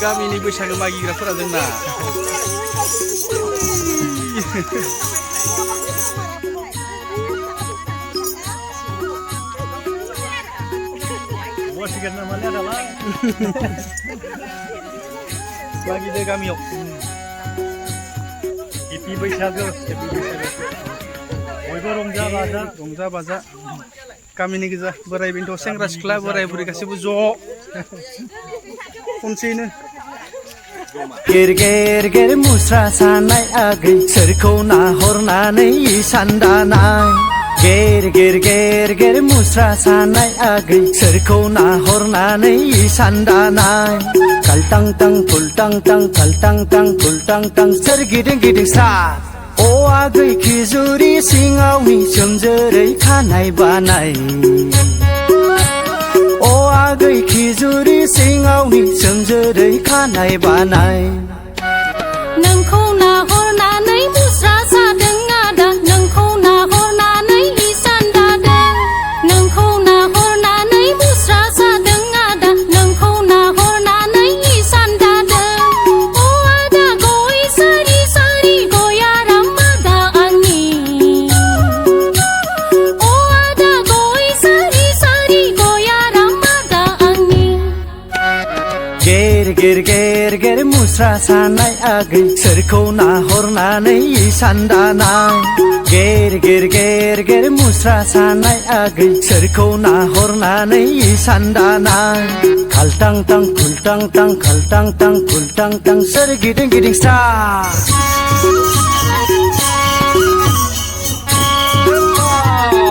गामिनि बैसागो मागिग्राफोरा जोंना मागिदो गामियाव हेपि बैसागो बयबो रंजा बाजा गामिनि गोजा बोराय बेन्थ सेंग्रा सिख्ला बोराय बुरै गासैबो ज' खनसेयैनो गेर गेर गेर मुस्रा सानाय आगै सोरखौ नाहरनानै इसान दानाय गेर गेर गेर गेर मुस्रा सानाय आगै सोरखौ नाहरनानै इसान दानाय कालटां टां फुलटां टां कालटां टां फुलटां टां सोरगिदिं गिदिं सा अ आगै खिजुरि सिङावनि सोमजोरै खानाय बानाय अ आगै खिजुरि सिङावनि सोमजोरै खानाय बानाय नोंखौ नाहरनानै मुस्रा सादों आदा नोंखौ नाहरनानै इसान दादों नोंखौ नाहरनानै मुस्रा सादों आदा नोंखौ नाहरनानै इसान दादों अ आदा गय सारि सारि गयाराम आदा आंनि अ आदा गय सारि सारि गयाराम आदा आंनि गेर गेर गेर गेर मुस्रा सानाय आगै सोरखौ नाहरनानै इसान दानाय गेर गेर गेर गेर मुस्रा सानाय आगै सोरखौ नाहरनानै इसान दानाय खालटां टां फुलटां टां खालटां टां फुलटां टां सोरगिदिं गिदिं स्टार